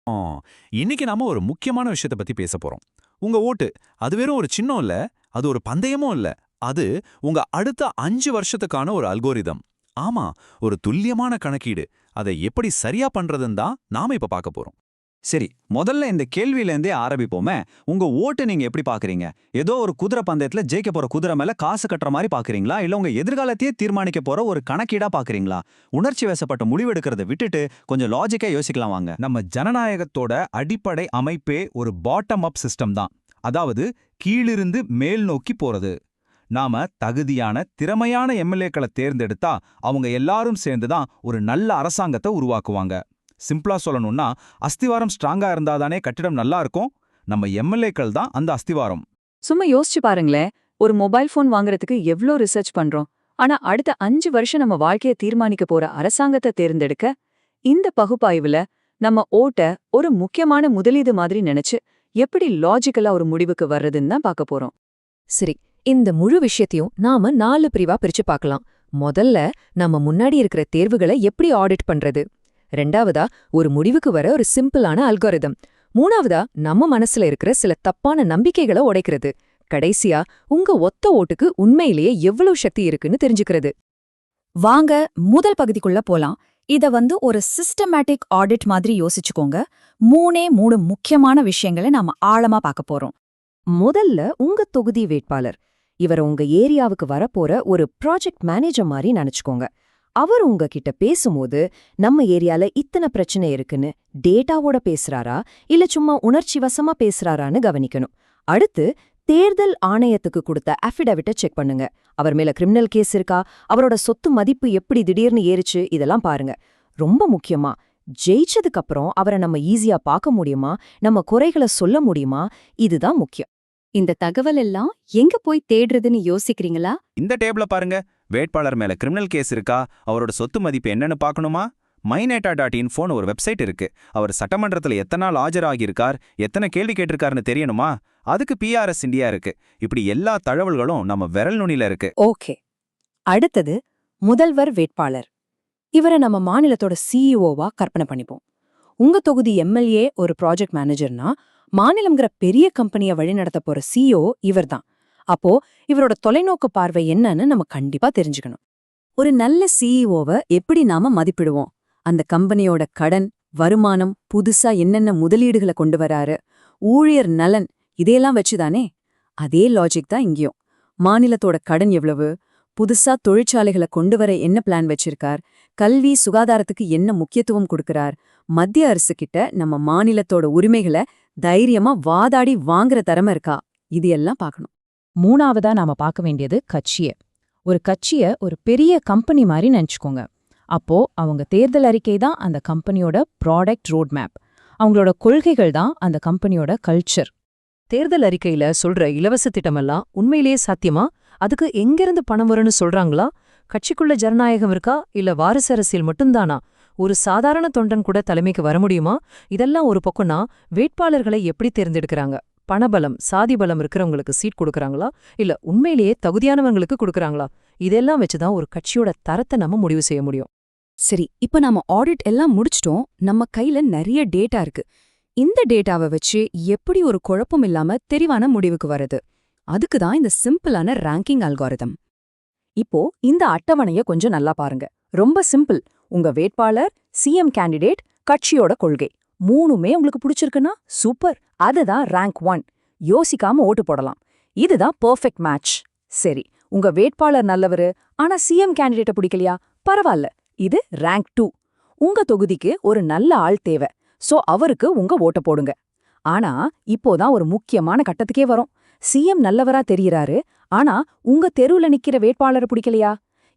ஆ, இன்னைக்கு நாம ஒரு முக்கியமான விஷயத்த பத்தி பேச போறோம். உங்க ஓட்டு அது வெறும் ஒரு சின்னம் இல்ல, அது ஒரு பந்தயமும் இல்ல. அது உங்க அடுத்த 5 வருஷத்துக்கான ஒரு அல்கோரிதம். ஆமா, ஒரு துல்லியமான கணக்கீடு. அதை எப்படி சரியா பண்றதுன்னு தான் நாம இப்ப பார்க்க போறோம். சரி, முதல்ல இந்த கேள்வியிலேருந்தே ஆரம்பிப்போமே. உங்க ஓட்டு நீங்க எப்படி பாக்குறீங்க? ஏதோ ஒரு குதிரை பந்தயத்துல ஜெயிக்க போற குதிரை மேல காசு கட்டுற மாதிரி பாக்குறீங்களா? இல்ல உங்க எதிர்காலத்தையே தீர்மானிக்க போற ஒரு கணக்கீடா பாக்குறீங்களா? உணர்ச்சி வசப்பட்ட முடிவெடுக்கிறத விட்டுட்டு கொஞ்சம் லாஜிக்கா யோசிக்கலாம் வாங்க. நம்ம ஜனநாயகத்தோட அடிப்படை அமைப்பே ஒரு பாட்டம் அப் சிஸ்டம் தான். அதாவது கீழிருந்து மேல் நோக்கி போறது. நாம தகுதியான திறமையான எம்எல்ஏக்களை தேர்ந்தெடுத்தா அவங்க எல்லாரும் சேர்ந்து தான் ஒரு நல்ல அரசாங்கத்தை உருவாக்குவாங்க. சிம்பிளா சொல்லணும்னா, அஸ்திவாரம் ஸ்ட்ராங்கா இருந்தாதானே கட்டிடம் நல்லா இருக்கும். நம்ம எம்எல்ஏக்கள் தான் அந்த அஸ்திவாரம். சும்மா யோசிச்சு பாருங்களேன், ஒரு மொபைல் ஃபோன் வாங்குறதுக்கு எவ்ளோ ரிசர்ச் பண்றோம். ஆனா அடுத்த 5 வருஷம் நம்ம வாழ்க்கைய தீர்மானிக்க போற அரசாங்கத்தை தேர்ந்தெடுக்க இந்த பகுப்பாய்வுல நம்ம ஓட்ட ஒரு முக்கியமான முதலீடு மாதிரி நினைச்சு எப்படி லாஜிக்கலா ஒரு முடிவுக்கு வர்றதுன்னு தான் பார்க்க போறோம். சரி, இந்த முழு விஷயத்தையும் நாம 4 பிரிவா பிரிச்சு பார்க்கலாம். முதல்ல நம்ம முன்னாடி இருக்கிற தேர்வுகளை எப்படி ஆடிட் பண்றது. ரெண்டாவதா ஒரு முடிவுக்கு வர ஒரு சிம்பிளான அல்காரிதம். மூணாவதா நம்ம மனசுல இருக்கிற சில தப்பான நம்பிக்கைகளை உடைக்கிறது. கடைசியா உங்க ஒத்த ஓட்டுக்கு உண்மையிலேயே எவ்வளவு சக்தி இருக்குன்னு தெரிஞ்சுக்கிறது. வாங்க முதல் பகுதிக்குள்ள போலாம். இத ஒரு சிஸ்டமேட்டிக் ஆடிட் மாதிரி யோசிச்சுக்கோங்க. மூணு முக்கியமான விஷயங்களை நாம ஆழமா பார்க்க போறோம். முதல்ல உங்க தொகுதி வேட்பாளர். இவர் உங்க ஏரியாவுக்கு வரப்போற ஒரு ப்ராஜெக்ட் மேனேஜர் மாதிரி நினைச்சுக்கோங்க. அவர் உங்ககிட்ட பேசும்போது நம்ம ஏரியால இத்தனை பிரச்சனை இருக்குன்னு டேட்டாவோட பேசுறாரா இல்ல சும்மா உணர்ச்சி வசமா பேசுறாரான்னு கவனிக்கணும். அடுத்து தேர்தல் ஆணையத்துக்கு கொடுத்த அஃபிடவிட்ட செக் பண்ணுங்க. அவர் மேல கிரிமினல் கேஸ் இருக்கா, அவரோட சொத்து மதிப்பு எப்படி திடீர்னு ஏறிச்சு, இதெல்லாம் பாருங்க. ரொம்ப முக்கியமா, ஜெயிச்சதுக்கு அப்புறம் அவரை நம்ம ஈஸியா பார்க்க முடியுமா, நம்ம குறைகளை சொல்ல முடியுமா, இதுதான் முக்கியம். இந்த தகவல் எல்லாம் எங்க போய் தேடுறதுன்னு யோசிக்கிறீங்களா? இந்த டேபிள பாருங்க. வேட்பாளர் மேல கிரிமினல் கேஸ் இருக்கா, அவரோட சொத்து மதிப்பு என்னன்னு பார்க்கணுமா? myneta.info ஒரு வெப்சைட் இருக்கு. அவர் சட்டமன்றத்துல எத்தனை நாள் ஆஜராகியிருக்கார், எத்தனை கேள்வி கேட்டிருக்காருன்னு தெரியணுமா? அதுக்கு PRS இந்தியா இருக்கு. இப்படி எல்லா தகவல்களும் நம்ம விரல் நுனியில இருக்கு. ஓகே, அடுத்தது முதல்வர் வேட்பாளர். இவரை நம்ம மாநிலத்தோட சிஇஓவா கற்பனை பண்ணிப்போம். உங்க தொகுதி எம்எல்ஏ ஒரு ப்ராஜெக்ட் மேனேஜர்னா, மாநிலம்ங்கிற பெரிய கம்பெனியை வழிநடத்த போற சிஇஓ இவர்தான். அப்போ இவரோட தொலைநோக்கு பார்வை என்னன்னு நம்ம கண்டிப்பா தெரிஞ்சுக்கணும். ஒரு நல்ல சிஇஓவை எப்படி நாம மதிப்பிடுவோம்? அந்த கம்பெனியோட கடன், வருமானம், புதுசா என்னென்ன முதலீடுகளை கொண்டு வராரு, ஊழியர் நலன், இதையெல்லாம் வச்சுதானே? அதே லாஜிக் தான் இங்கேயும். மாநிலத்தோட கடன் எவ்வளவு, புதுசா தொழிற்சாலைகளை கொண்டு வர என்ன பிளான் வச்சிருக்கார், கல்வி சுகாதாரத்துக்கு என்ன முக்கியத்துவம் கொடுக்கறார், மத்திய அரசு கிட்ட நம்ம மாநிலத்தோட உரிமைகளை தைரியமா வாதாடி வாங்குற திறமை இருக்கா, இது எல்லாம் பார்க்கணும். மூணாவதா நாம பார்க்க வேண்டியது கட்சிய. ஒரு கட்சிய ஒரு பெரிய கம்பெனி மாதிரி நினைச்சுக்கோங்க. அப்போ அவங்க தேர்தல் அறிக்கை தான் அந்த கம்பெனியோட ப்ராடக்ட் ரோட் மேப். அவங்களோட கொள்கைகள் தான் அந்த கம்பெனியோட கல்ச்சர். தேர்தல் அறிக்கையில சொல்ற இலவச திட்டமெல்லாம் உண்மையிலேயே சாத்தியமா? அதுக்கு எங்கிருந்து பணம் வரும்னு சொல்றாங்களா? கட்சிக்குள்ள ஜனநாயகம் இருக்கா இல்ல வாரிசு அரசியல் மட்டும்தானா? ஒரு சாதாரண தொண்டன் கூட தலைமைக்கு வர முடியுமா? இதெல்லாம் ஒரு பக்கம்னா, வேட்பாளர்களை எப்படி தேர்ந்தெடுக்கிறாங்க? பணபலம், சாதி பலம் இருக்கிறவங்களுக்கு சீட் கொடுக்கறாங்களா இல்ல உண்மையிலேயே தகுதியானவங்களுக்கு கொடுக்கறாங்களா? இதெல்லாம் வச்சுதான் ஒரு கட்சியோட தரத்தை நம்ம முடிவு செய்ய முடியும். சரி, இப்ப நாம ஆடிட் எல்லாம் முடிச்சிட்டோம். நம்ம கையில நிறைய டேட்டா இருக்கு. இந்த டேட்டாவை வச்சு எப்படி ஒரு குழப்பம் இல்லாம தெளிவான முடிவுக்கு வருது? அதுக்கு தான் இந்த சிம்பிளான ரேங்கிங் அல்காரிதம். இப்போ இந்த அட்டவணைய கொஞ்சம் நல்லா பாருங்க. ரொம்ப சிம்பிள். உங்க வேட்பாளர், சிஎம் கேண்டிடேட், கட்சியோட கொள்கை, மூணுமே உங்களுக்கு பிடிச்சிருக்குன்னா சூப்பர். அதுதான் ரேங்க் 1. யோசிக்காம ஓட்டு போடலாம். இதுதான் பெர்ஃபெக்ட் மேட்ச். சரி, உங்க வேட்பாளர் நல்லவரு, ஆனா சிஎம் கேண்டிடேட்ட பிடிக்கலையா? பரவாயில்ல, இது ரேங்க் 2. உங்க தொகுதிக்கு ஒரு நல்ல ஆள் தேவை, சோ அவருக்கு உங்க ஓட்ட போடுங்க. ஆனா இப்போதான் ஒரு முக்கியமான கட்டத்துக்கே வரும். சிஎம் நல்லவரா தெரியறாரு, ஆனா உங்க தெருவுல நிக்கிற வேட்பாளரை பிடிக்கலையா?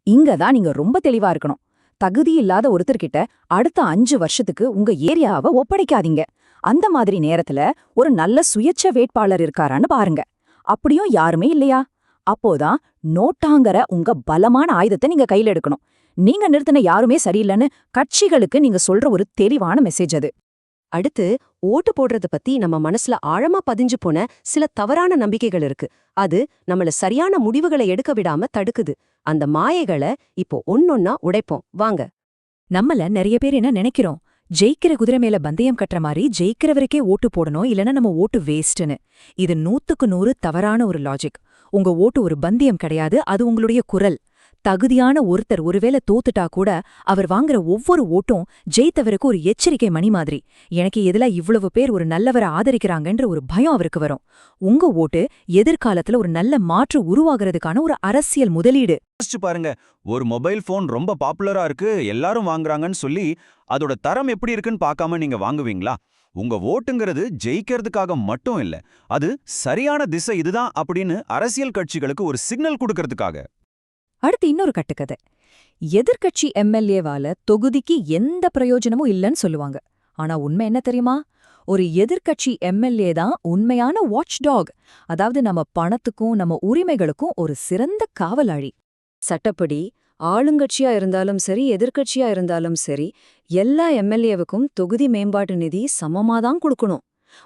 இங்கதான் நீங்க ரொம்ப தெளிவா இருக்கணும். தகுதி இல்லாத ஒருத்தர்கிட்ட அடுத்த 5 வருஷத்துக்கு உங்க ஏரியாவை ஒப்படைக்காதீங்க. அந்த மாதிரி நேரத்துல ஒரு நல்ல சுயேட்சை வேட்பாளர் இருக்காரான்னு பாருங்க. அப்படியும் யாருமே இல்லையா? அப்போதான் நோட்டாங்கற உங்க பலமான ஆயுதத்தை நீங்க கையில எடுக்கணும். நீங்க நிறுத்தின யாருமே சரியில்லைன்னு கட்சிகளுக்கு நீங்க சொல்ற ஒரு தெளிவான மெசேஜ் அது. அடுத்து ஓட்டு போடுறத பத்தி நம்ம மனசுல ஆழமா பதிஞ்சு போன சில தவறான நம்பிக்கைகள் இருக்கு. அது நம்மள சரியான முடிவுகளை எடுக்க விடாம தடுக்குது. அந்த மாயைகளை இப்போ ஒன்னொன்னா உடைப்போம் வாங்க. நம்மள நிறைய பேர் என்ன நினைக்கிறோம், ஜெயிக்கிற குதிரை மேல பந்தயம் கட்டுற மாதிரி ஜெயிக்கிறவருக்கே ஓட்டு போடணும், இல்லனா நம்ம ஓட்டு வேஸ்ட்னு. இது 100க்கு 100 தவறான ஒரு லாஜிக். உங்க ஓட்டு ஒரு பந்தயம் கிடையாது, அது உங்களுடைய குரல். தகுதியான ஒருத்தர் ஒருவேளை தோத்துட்டா கூட அவர் வாங்குற ஒவ்வொரு ஓட்டும் ஜெயித்தவருக்கு ஒரு எச்சரிக்கை மணி மாதிரி. எனக்கு எதுல இவ்வளவு பேர் ஒரு நல்லவரை ஆதரிக்கிறாங்கன்ற ஒரு பயம் அவருக்கு வரும். உங்க ஓட்டு எதிர்காலத்துல ஒரு நல்ல மாற்று உருவாகிறதுக்கான ஒரு அரசியல் முதலீடு. யோசிச்சு பாருங்க, ஒரு மொபைல் ஃபோன் ரொம்ப பாப்புலரா இருக்கு, எல்லாரும் வாங்குறாங்கன்னு சொல்லி அதோட தரம் எப்படி இருக்குன்னு பார்க்காம நீங்க வாங்குவீங்களா? உங்க ஓட்டுங்கிறது ஜெயிக்கிறதுக்காக மட்டும் இல்ல, அது சரியான திசை இதுதான் அப்படின்னு அரசியல் கட்சிகளுக்கு ஒரு சிக்னல் கொடுக்கறதுக்காக. அடுத்து இன்னொரு கட்டுக்கதை. எதிர்க்கட்சி எம்எல்ஏவால தொகுதிக்கு எந்த பிரயோஜனமும் இல்லைன்னு சொல்லுவாங்க. ஆனா உண்மை என்ன தெரியுமா? ஒரு எதிர்க்கட்சி எம்எல்ஏ தான் உண்மையான வாட்ச் டாக். அதாவது நம்ம பணத்துக்கும் நம்ம உரிமைகளுக்கும் ஒரு சிறந்த காவலாளி. சட்டப்படி ஆளுங்கட்சியா இருந்தாலும் சரி, எதிர்க்கட்சியா இருந்தாலும் சரி, எல்லா எம்எல்ஏவுக்கும் தொகுதி மேம்பாட்டு நிதி சமமாதான் கொடுக்கணும்.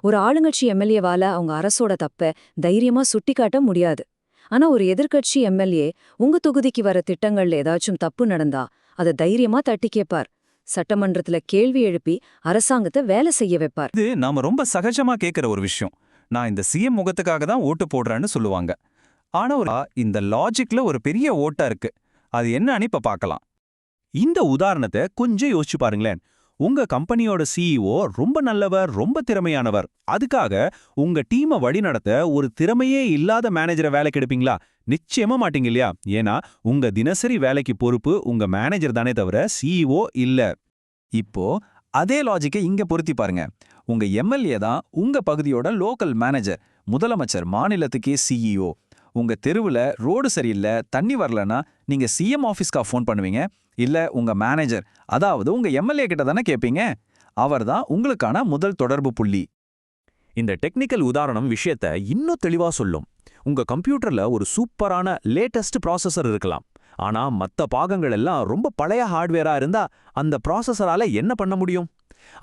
ஒரு ஆளுங்கட்சி எம்எல்ஏவால அவங்க அரசோட தப்ப தைரியமா சுட்டிக்காட்ட முடியாது. ஆனா ஒரு எதிர்க்கட்சி எம்எல்ஏ உங்க தொகுதிக்கு வர திட்டங்கள்ல ஏதாச்சும் தப்பு நடந்தா அதை தைரியமா தட்டி கேட்பார். சட்டமன்றத்துல கேள்வி எழுப்பி அரசாங்கத்தை வேலை செய்ய வைப்பார். இது நாம ரொம்ப சகஜமா கேட்கிற ஒரு விஷயம். நான் இந்த சிஎம் முகத்துக்காக தான் ஓட்டு போடுறேன்னு சொல்லுவாங்க. ஆனா இந்த லாஜிக்ல ஒரு பெரிய ஓட்டா இருக்கு. அது என்னன்னு இப்ப பார்க்கலாம். இந்த உதாரணத்தை கொஞ்சம் யோசிச்சு பாருங்களேன். உங்க கம்பெனியோட சிஇஓ ரொம்ப நல்லவர், ரொம்ப திறமையானவர். அதுக்காக உங்க டீமை வழிநடத்த ஒரு திறமையே இல்லாத மேனேஜரை வேலைக்கு எடுப்பீங்களா? நிச்சயமா மாட்டீங்க இல்லையா? ஏன்னா உங்க தினசரி வேலைக்கு பொறுப்பு உங்க மேனேஜர் தானே தவிர சிஇஓ இல்ல. இப்போ அதே லாஜிக்கை இங்க பொருத்தி பாருங்க. உங்க எம்எல்ஏ தான் உங்க பகுதியோட லோக்கல் மேனேஜர், முதலமைச்சர் மாநிலத்துக்கே சிஇஓ. உங்க தெருவுல ரோடு சரியில்லை, தண்ணி வரலன்னா நீங்க சிஎம் ஆஃபீஸ்க்கா ஃபோன் பண்ணுவீங்க? இல்ல உங்க மேனேஜர், அதாவது உங்க எம்எல்ஏ கிட்ட தானே கேட்பீங்க. அவர்தான் உங்களுக்கான முதல் தொடர்பு புள்ளி. இந்த டெக்னிக்கல் உதாரணம் விஷயத்த இன்னும் தெளிவா சொல்லும். உங்க கம்ப்யூட்டர்ல ஒரு சூப்பரான லேட்டஸ்ட் ப்ராசஸர் இருக்கலாம். ஆனா மத்த பாகங்கள் எல்லாம் ரொம்ப பழைய ஹார்ட்வேரா இருந்தா அந்த ப்ராசஸரால என்ன பண்ண முடியும்?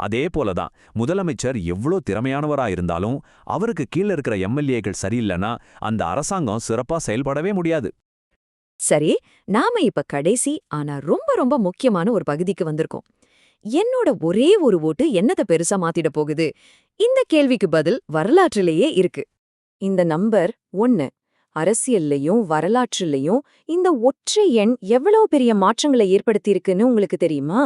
அதே போலதான் முதலமைச்சர் எவ்வளோ திறமையானவரா இருந்தாலும் அவருக்கு கீழே இருக்கிற எம்எல்ஏக்கள் சரியில்லைன்னா அந்த அரசாங்கம் சிறப்பா செயல்படவே முடியாது. சரி, நாம இப்ப கடைசி ஆனா ரொம்ப ரொம்ப முக்கியமான ஒரு பகுதிக்கு வந்திருக்கோம். என்னோட ஒரே ஒரு ஓட்டு என்னத்த பெருசா மாத்திட போகுது? இந்த கேள்விக்கு பதில் வரலாற்றிலேயே இருக்கு. இந்த நம்பர் 1 அரசியல்லையும் வரலாற்றுலயும் இந்த ஒற்றை எண் எவ்வளவு பெரிய மாற்றங்களை ஏற்படுத்தியிருக்குன்னு உங்களுக்கு தெரியுமா?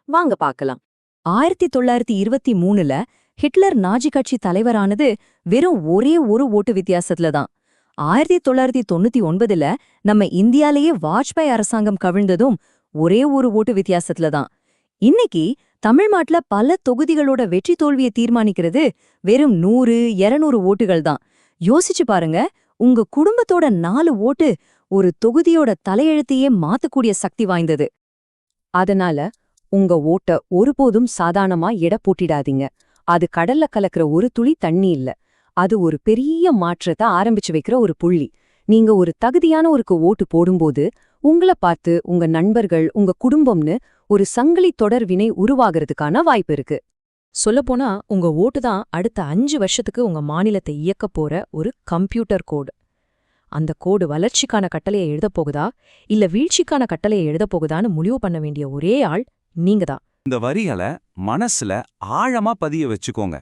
வாங்க பார்க்கலாம். 1923ல ஹிட்லர் நாஜி கட்சி தலைவரானது வெறும் ஒரே ஒரு ஓட்டு வித்தியாசத்துல தான். 1999ல நம்ம இந்தியாலேயே வாஜ்பாய் அரசாங்கம் கவிழ்ந்ததும் ஒரே ஒரு ஓட்டு வித்தியாசத்துல தான். இன்னைக்கு தமிழ்நாட்டுல பல தொகுதிகளோட வெற்றி தோல்வியை தீர்மானிக்கிறது வெறும் 100-200 ஓட்டுகள் தான். யோசிச்சு பாருங்க, உங்க குடும்பத்தோட 4 ஓட்டு ஒரு தொகுதியோட தலையெழுத்தையே மாத்தக்கூடிய சக்தி வாய்ந்தது. அதனால உங்க ஓட்ட ஒருபோதும் சாதாரணமா எடை போட்டிடாதீங்க. அது கடல்ல கலக்கிற ஒரு துளி தண்ணி இல்ல. அது ஒரு பெரிய மாற்றத்தை ஆரம்பிச்சு வைக்கிற ஒரு புள்ளி. நீங்க ஒரு தகுதியான ஒருக்கு ஓட்டு போடும்போது உங்கள பார்த்து உங்க நண்பர்கள், உங்க குடும்பம்னு ஒரு சங்கிலி தொடர் வினை உருவாகிறதுக்கான வாய்ப்பு இருக்கு. சொல்லப்போனா உங்க ஓட்டு தான் அடுத்த 5 வருஷத்துக்கு உங்க மாநிலத்தை இயக்கப் போற ஒரு கம்ப்யூட்டர் கோடு. அந்த கோடு வளர்ச்சிக்கான கட்டளையை எழுதப் போகுதா இல்ல வீழ்ச்சிக்கான கட்டளையை எழுதப் போகுதான்னு முடிவு பண்ண வேண்டிய ஒரே ஆள் நீங்க தான். இந்த வரிகளை மனசுல ஆழமா பதிய வச்சுக்கோங்க.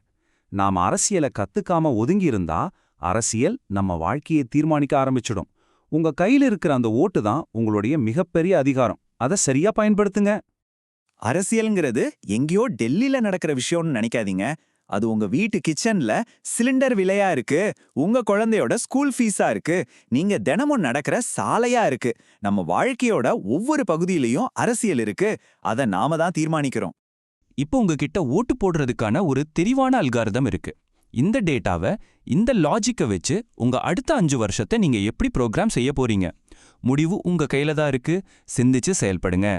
நாம அரசியலை கத்துக்காம ஒதுங்கி இருந்தா அரசியல் நம்ம வாழ்க்கையை தீர்மானிக்க ஆரம்பிச்சிடும். உங்க கையில இருக்கிற அந்த ஓட்டு தான் உங்களுடைய மிகப்பெரிய அதிகாரம். அதை சரியா பயன்படுத்துங்க. அரசியல்ங்கிறது எங்கேயோ டெல்லியில நடக்கிற விஷயம்னு நினைக்காதீங்க. அது உங்க வீட்டு கிச்சன்ல சிலிண்டர் விலையா இருக்கு, உங்க குழந்தையோட ஸ்கூல் ஃபீஸா இருக்கு, நீங்க தினமும் நடக்கிற சாலையா இருக்கு. நம்ம வாழ்க்கையோட ஒவ்வொரு பகுதியிலையும் அரசியல் இருக்கு. அதை நாம தான் தீர்மானிக்கிறோம். இப்போ உங்ககிட்ட ஓட்டு போடுறதுக்கான ஒரு தெளிவான அல்காரிதம் இருக்கு. இந்த டேட்டாவை, இந்த லாஜிக்கை வச்சு உங்க அடுத்த 5 வருஷத்தை நீங்க எப்படி ப்ரோக்ராம் செய்ய போறீங்க? முடிவு உங்க கையில தான் இருக்கு. சிந்திச்சு செயல்படுங்க.